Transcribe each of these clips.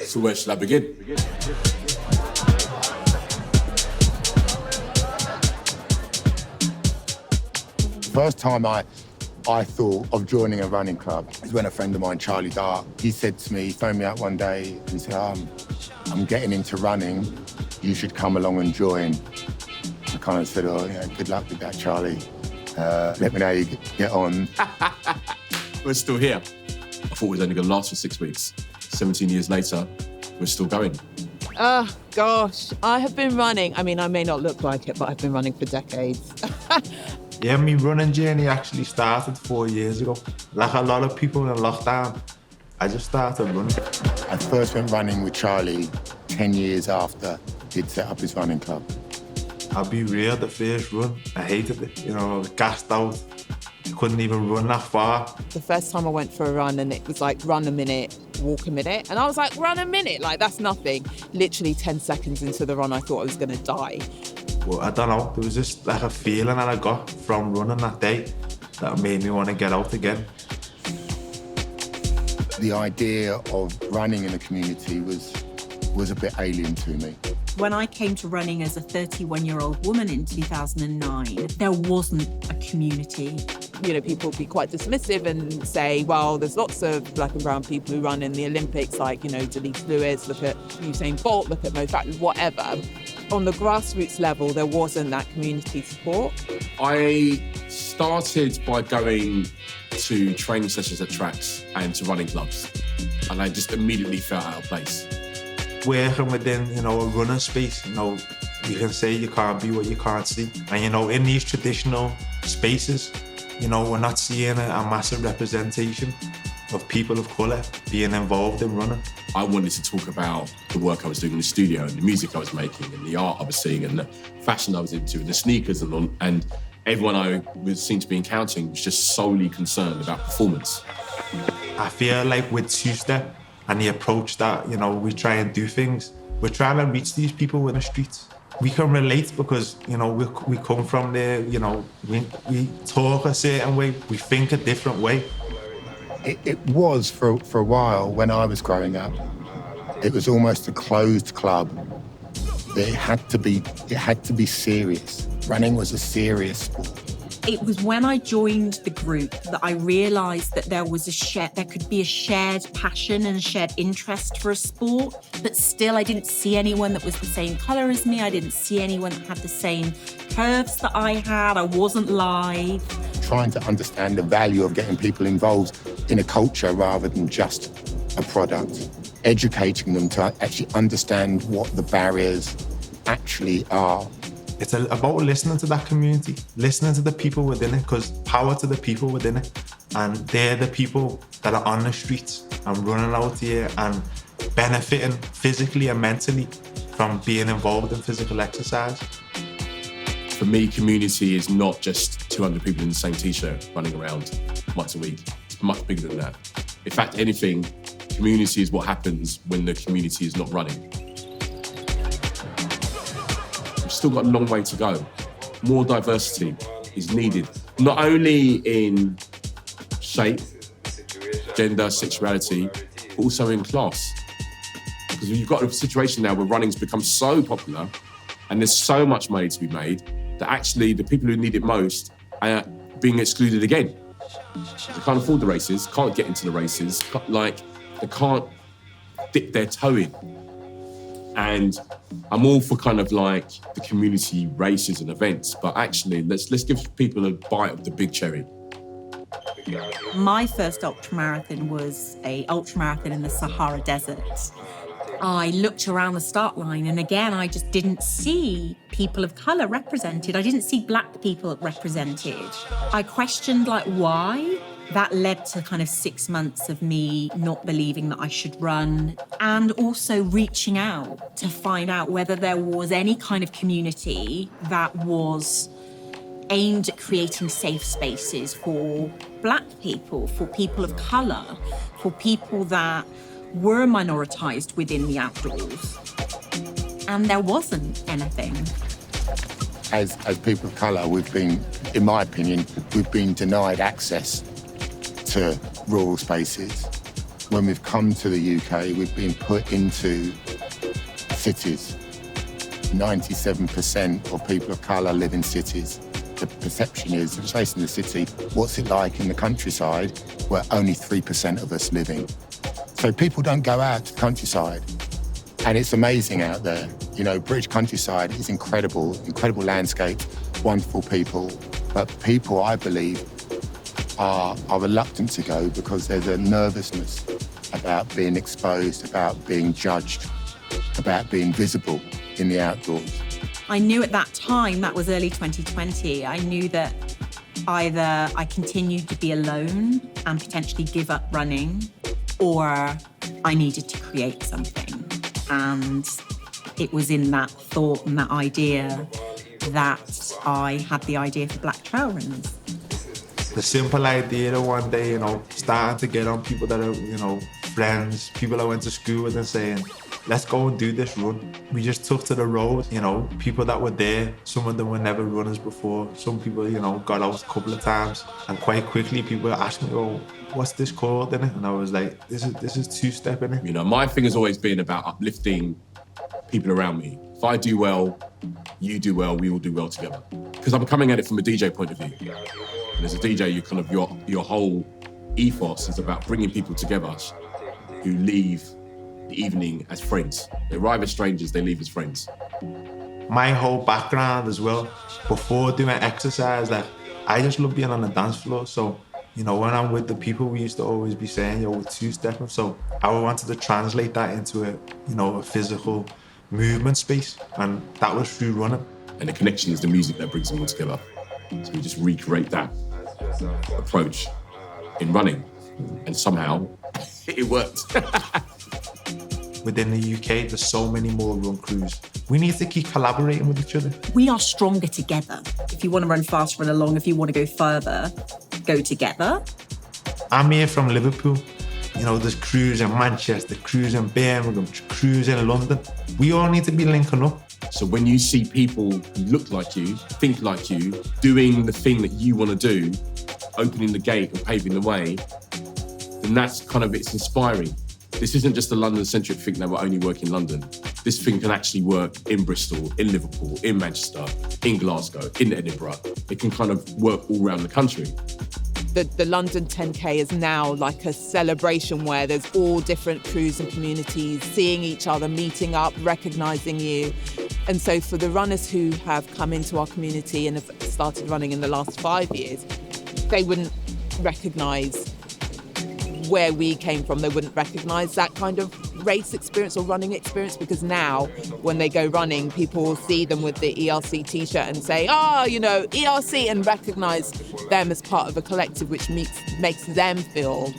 So where shall I begin? First time I thought of joining a running club is when a friend of mine, Charlie Dart, he phoned me up one day and said, I'm getting into running, you should come along and join. I kind of said, oh yeah, good luck with that, Charlie. Let me know how you get on. We're still here. I thought it was only going to last for 6 weeks. 17 years later, we're still going. Oh, gosh. I have been running. I mean, I may not look like it, but I've been running for decades. Yeah, my running journey actually started 4 years ago. Like a lot of people in lockdown, I just started running. I first went running with Charlie 10 years after he'd set up his running club. I'll be real, the first run, I hated it. You know, I was gassed out. I couldn't even run that far. The first time I went for a run and it was like, run a minute, walk a minute. And I was like, run a minute? Like, that's nothing. Literally 10 seconds into the run, I thought I was going to die. Well, I don't know, there was just like a feeling that I got from running that day that made me want to get out again. The idea of running in a community was a bit alien to me. When I came to running as a 31-year-old woman in 2009, there wasn't a community. You know, people be quite dismissive and say, well, there's lots of black and brown people who run in the Olympics, like, you know, Denise Lewis, look at Usain Bolt, look at Mo Farah, whatever. On the grassroots level, there wasn't that community support. I started by going to training sessions at tracks and to running clubs. And I just immediately felt out of place. Working within, you know, a running space, you know, you can say you can't be what you can't see. And, you know, in these traditional spaces, you know, we're not seeing a massive representation of people of colour being involved in running. I wanted to talk about the work I was doing in the studio and the music I was making and the art I was seeing and the fashion I was into and the sneakers and everyone I seemed to be encountering was just solely concerned about performance. I feel like with two-step and the approach that, you know, we try and do things, we're trying to reach these people in the streets. We can relate because, you know, we come from there, you know, we talk a certain way, we think a different way. It was for a while when I was growing up. It was almost a closed club. It had to be serious. Running was a serious sport. It was when I joined the group that I realised that there could be a shared passion and a shared interest for a sport, but still I didn't see anyone that was the same colour as me. I didn't see anyone that had the same curves that I had. I wasn't live. Trying to understand the value of getting people involved in a culture rather than just a product. Educating them to actually understand what the barriers actually are. It's about listening to that community, listening to the people within it, because power to the people within it. And they're the people that are on the streets and running out here and benefiting physically and mentally from being involved in physical exercise. For me, community is not just 200 people in the same t-shirt running around once a week. It's much bigger than that. In fact, anything, community is what happens when the community is not running. We've still got a long way to go. More diversity is needed, not only in shape, gender, sexuality, but also in class. Because you've got a situation now where running's become so popular and there's so much money to be made that actually the people who need it most are being excluded again. They can't afford the races, can't get into the races, they can't dip their toe in. And I'm all for kind of like the community races and events, but actually let's give people a bite of the big cherry. My first ultramarathon was an ultramarathon in the Sahara Desert. I looked around the start line and again, I just didn't see people of colour represented. I didn't see black people represented. I questioned why. That led to kind of 6 months of me not believing that I should run and also reaching out to find out whether there was any kind of community that was aimed at creating safe spaces for black people, for people of colour, for people that were minoritised within the outdoors. And there wasn't anything. As people of colour, we've been, in my opinion, we've been denied access to rural spaces. when we've come to the UK, we've been put into cities. 97% of people of colour live in cities. The perception is, if it's in the city, what's it like in the countryside where only 3% of us living? So people don't go out to the countryside. And it's amazing out there. You know, British countryside is incredible landscape, wonderful people. But people, I believe, are reluctant to go because there's a nervousness about being exposed, about being judged, about being visible in the outdoors. I knew at that time, that was early 2020, I knew that either I continued to be alone and potentially give up running, or I needed to create something. And it was in that thought and that idea that I had the idea for Black Trail Runners. The simple idea that one day, you know, starting to get on people that are, you know, friends, people I went to school with and saying, let's go and do this run. We just took to the road, you know, people that were there, some of them were never runners before. Some people, you know, got out a couple of times, and quite quickly people asked me, oh, what's this called, innit? And I was like, this is two-step, innit? You know, my thing has always been about uplifting people around me. If I do well, you do well, we all do well together. Because I'm coming at it from a DJ point of view. And as a DJ, you kind of your whole ethos is about bringing people together who leave the evening as friends. They arrive as strangers, they leave as friends. My whole background as well, before doing exercise, like, I just love being on the dance floor. So, you know, when I'm with the people, we used to always be saying, yo, we're two-stepping. So I wanted to translate that into a physical movement space. And that was through running. And the connection is the music that brings them all together. So we just recreate that approach in running. And somehow it worked. Within the UK, there's so many more run crews. We need to keep collaborating with each other. We are stronger together. If you want to run fast, run along. If you want to go further, go together. I'm here from Liverpool. You know, there's crews in Manchester, crews in Birmingham, crews in London. We all need to be linking up. So when you see people who look like you, think like you, doing the thing that you want to do, opening the gate and paving the way, then that's kind of, it's inspiring. This isn't just a London-centric thing that will only work in London. This thing can actually work in Bristol, in Liverpool, in Manchester, in Glasgow, in Edinburgh. It can kind of work all around the country. The London 10K is now like a celebration where there's all different crews and communities seeing each other, meeting up, recognising you. And so for the runners who have come into our community and have started running in the last 5 years, they wouldn't recognise where we came from. They wouldn't recognise that kind of race experience or running experience, because now when they go running, people will see them with the ERC t-shirt and say, you know, ERC, and recognise them as part of a collective, which makes them feel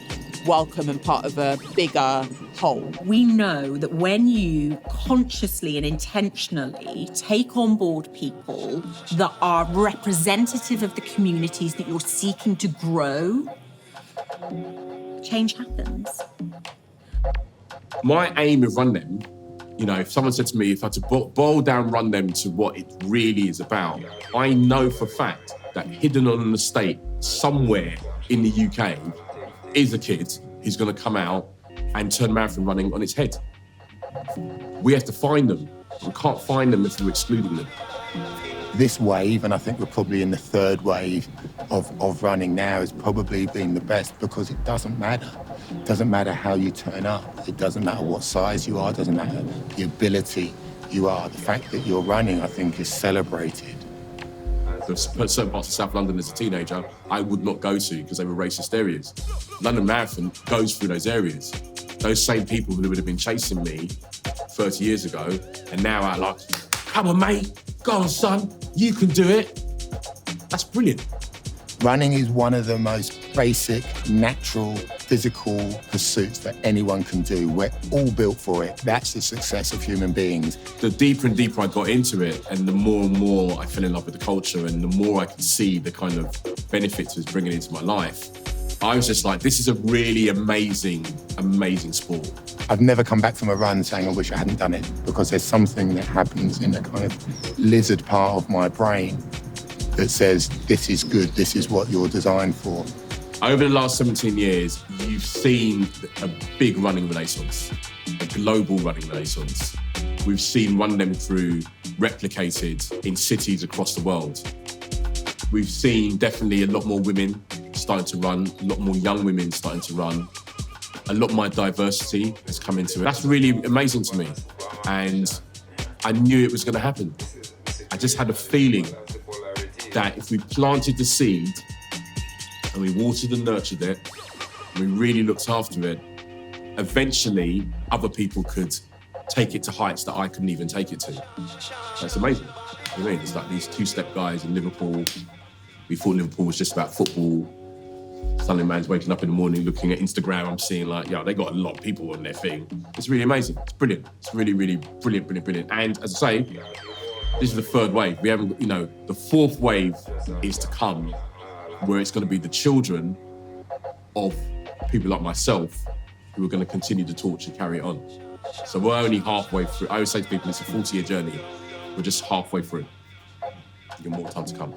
welcome and part of a bigger whole. We know that when you consciously and intentionally take on board people that are representative of the communities that you're seeking to grow, change happens. My aim with Run Dem, you know, if someone said to me, if I had to boil down Run Dem to what it really is about, I know for a fact that hidden on an estate somewhere in the UK is a kid who's going to come out and turn marathon running on its head. We have to find them. We can't find them if we're excluding them. This wave, and I think we're probably in the third wave of running now, has probably been the best because it doesn't matter. It doesn't matter how you turn up. It doesn't matter what size you are. It doesn't matter the ability you are. The fact that you're running, I think, is celebrated. There's certain parts of South London as a teenager I would not go to because they were racist areas. London Marathon goes through those areas. Those same people who would have been chasing me 30 years ago and now are like, come on, mate, go on, son, you can do it. That's brilliant. Running is one of the most basic, natural, physical pursuits that anyone can do. We're all built for it. That's the success of human beings. The deeper and deeper I got into it, and the more and more I fell in love with the culture, and the more I could see the kind of benefits it was bringing into my life, I was just like, this is a really amazing, amazing sport. I've never come back from a run saying I wish I hadn't done it, because there's something that happens in the kind of lizard part of my brain that says, this is good, this is what you're designed for. Over the last 17 years, you've seen a big running renaissance, a global running renaissance. We've seen Dem Crew replicated in cities across the world. We've seen definitely a lot more women starting to run, a lot more young women starting to run. A lot more diversity has come into it. That's really amazing to me. And I knew it was going to happen. I just had a feeling that if we planted the seed and we watered and nurtured it, and we really looked after it, eventually other people could take it to heights that I couldn't even take it to. That's amazing. You know what I mean? It's like these two-step guys in Liverpool. We thought Liverpool was just about football. Suddenly man's waking up in the morning looking at Instagram, I'm seeing like, they got a lot of people on their thing. It's really amazing. It's brilliant. It's really, really brilliant. And as I say, this is the third wave. We haven't, the fourth wave is to come, where it's going to be the children of people like myself who are going to continue the torch and carry it on. So we're only halfway through. I always say to people, it's a 40-year journey. We're just halfway through. You've got more time to come.